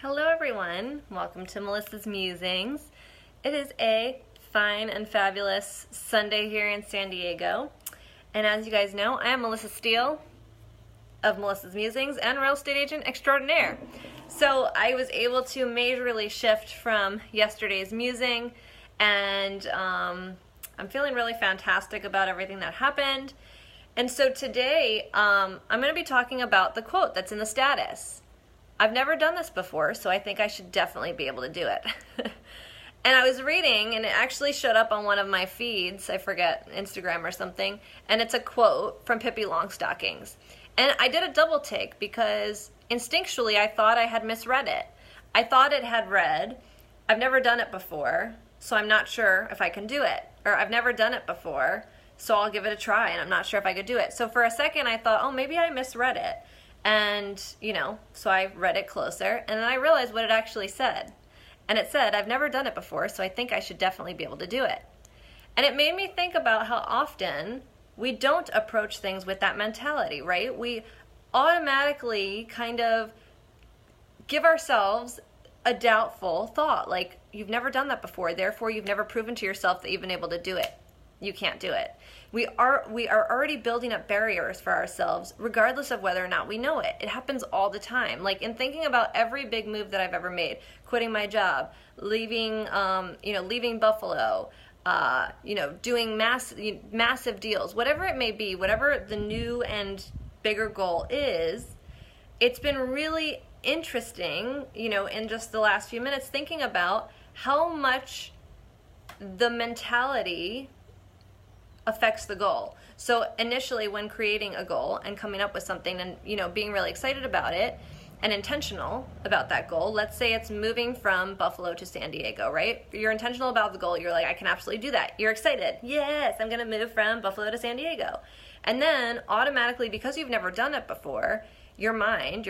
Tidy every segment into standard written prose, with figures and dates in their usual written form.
Hello everyone, welcome to Melissa's Musings. It is a fine and fabulous Sunday here in San Diego. And as you guys know, I am Melissa Steele of Melissa's Musings and real estate agent extraordinaire. So I was able to majorly shift from yesterday's musing, and I'm feeling really fantastic about everything that happened. And so today I'm going to be talking about the quote that's in the status. I've never done this before, so I think I should definitely be able to do it. And I was reading, and it actually showed up on one of my feeds, I forget, Instagram or something, and it's a quote from Pippi Longstockings. And I did a double take because instinctually I thought I had misread it. I thought it had read, I've never done it before, so I'm not sure if I can do it. Or I've never done it before, so I'll give it a try, and I'm not sure if I could do it. So for a second I thought, oh, maybe I misread it. And, so I read it closer, and then I realized what it actually said. And it said, I've never done it before, so I think I should definitely be able to do it. And it made me think about how often we don't approach things with that mentality, right? We automatically kind of give ourselves a doubtful thought, like, you've never done that before, therefore you've never proven to yourself that you've been able to do it. You can't do it. We are already building up barriers for ourselves, regardless of whether or not we know it. It happens all the time. Like in thinking about every big move that I've ever made, quitting my job, leaving Buffalo, doing massive deals, whatever it may be, whatever the new and bigger goal is, it's been really interesting, in just the last few minutes, thinking about how much the mentality affects the goal. So initially when creating a goal and coming up with something and being really excited about it and intentional about that goal, let's say it's moving from Buffalo to San Diego, right? You're intentional about the goal. You're like, I can absolutely do that. You're excited. Yes, I'm going to move from Buffalo to San Diego. And then automatically, because you've never done it before, your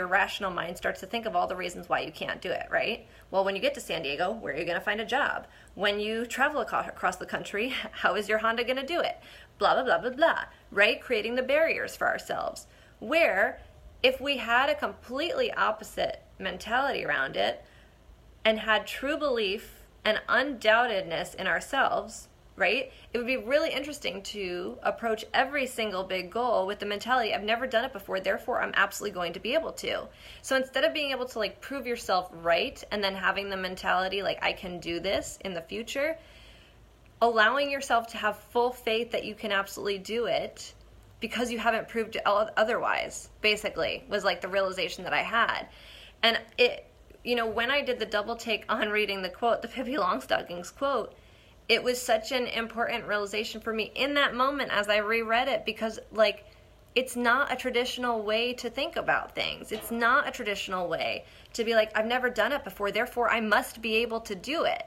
rational mind starts to think of all the reasons why you can't do it, right? Well, when you get to San Diego, where are you going to find a job? When you travel across the country, how is your Honda going to do it? Blah, blah, blah, blah, blah, right? Creating the barriers for ourselves. Where if we had a completely opposite mentality around it and had true belief and undoubtedness in ourselves, right? It would be really interesting to approach every single big goal with the mentality, I've never done it before, therefore I'm absolutely going to be able to. So instead of being able to prove yourself right and then having the mentality I can do this in the future, allowing yourself to have full faith that you can absolutely do it because you haven't proved it otherwise, basically, was the realization that I had. And it, when I did the double take on reading the quote, the Pippi Longstockings quote, it was such an important realization for me in that moment as I reread it, because it's not a traditional way to think about things. It's not a traditional way to be I've never done it before, therefore I must be able to do it,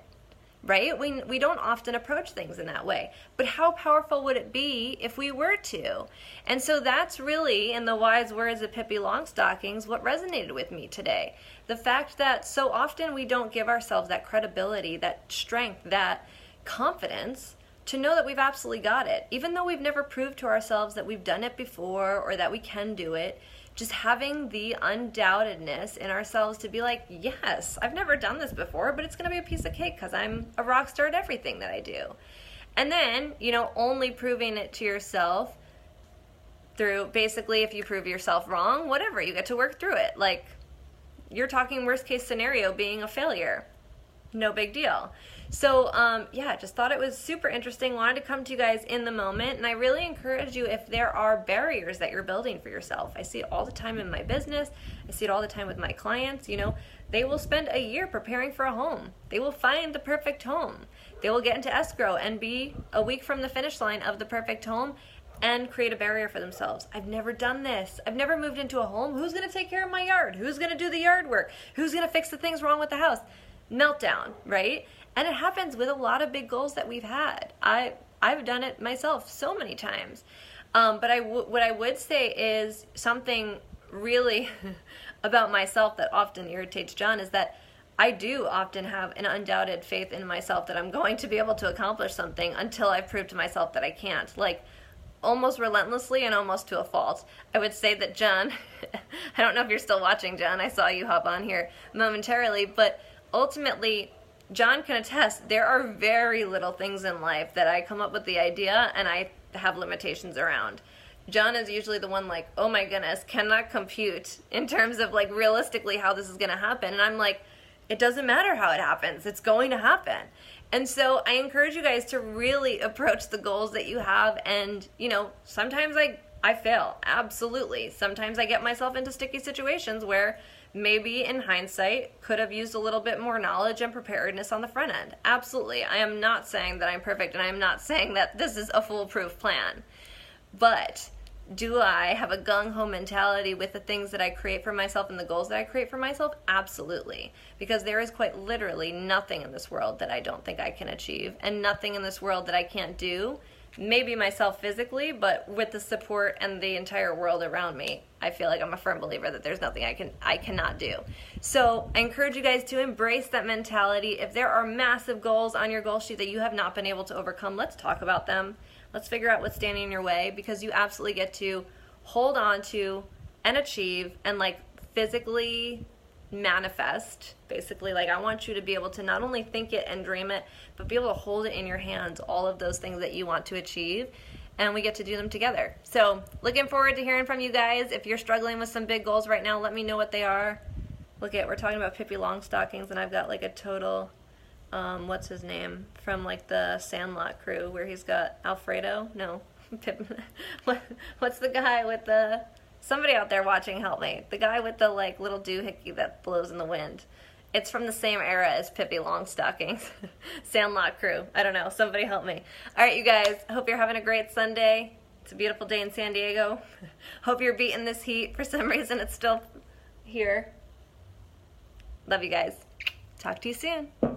right? We don't often approach things in that way. But how powerful would it be if we were to? And so that's really, in the wise words of Pippi Longstockings, what resonated with me today. The fact that so often we don't give ourselves that credibility, that strength, that confidence to know that we've absolutely got it, even though we've never proved to ourselves that we've done it before or that we can do it. Just having the undoubtedness in ourselves to be yes, I've never done this before, but it's going to be a piece of cake because I'm a rock star at everything that I do. And then, only proving it to yourself through, basically, if you prove yourself wrong, whatever, you get to work through it. You're talking worst case scenario being a failure. No big deal. So, just thought it was super interesting. Wanted to come to you guys in the moment. And I really encourage you, if there are barriers that you're building for yourself. I see it all the time in my business. I see it all the time with my clients. They will spend a year preparing for a home. They will find the perfect home. They will get into escrow and be a week from the finish line of the perfect home and create a barrier for themselves. I've never done this. I've never moved into a home. Who's going to take care of my yard? Who's going to do the yard work? Who's going to fix the things wrong with the house? Meltdown, right? And it happens with a lot of big goals that we've had. I've done it myself so many times. But what I would say is something really about myself that often irritates John is that I do often have an undoubted faith in myself that I'm going to be able to accomplish something until I've proved to myself that I can't. almost relentlessly and almost to a fault. I would say that John, I don't know if you're still watching, John, I saw you hop on here momentarily, but ultimately, John can attest, there are very little things in life that I come up with the idea and I have limitations around. John is usually the one like, oh my goodness, cannot compute in terms of like realistically how this is going to happen. And I'm like, it doesn't matter how it happens. It's going to happen. And so I encourage you guys to really approach the goals that you have. And, you know, sometimes I fail. Absolutely. Sometimes I get myself into sticky situations where maybe in hindsight could have used a little bit more knowledge and preparedness on the front end. Absolutely. I am not saying that I'm perfect, and I am not saying that this is a foolproof plan. But do I have a gung-ho mentality with the things that I create for myself and the goals that I create for myself? Absolutely. Because there is quite literally nothing in this world that I don't think I can achieve, and nothing in this world that I can't do. Maybe myself physically, but with the support and the entire world around me, I feel like I'm a firm believer that there's nothing I cannot do. So I encourage you guys to embrace that mentality. If there are massive goals on your goal sheet that you have not been able to overcome, let's talk about them. Let's figure out what's standing in your way, because you absolutely get to hold on to and achieve and like physically manifest. Basically, like I want you to be able to not only think it and dream it, but be able to hold it in your hands, all of those things that you want to achieve, and we get to do them together. So looking forward to hearing from you guys. If you're struggling with some big goals right now, let me know what they are. Look at, we're talking about Pippi Longstockings, and I've got like a total what's his name from like the Sandlot crew, where he's got Alfredo, no, what's the guy with the, somebody out there watching, help me, the guy with the like little doohickey that blows in the wind. It's from the same era as Pippi Longstockings. Sandlot crew, I don't know, somebody help me. All right, you guys, hope you're having a great Sunday. It's a beautiful day in San Diego. Hope you're beating this heat. For some reason it's still here. Love you guys. Talk to you soon.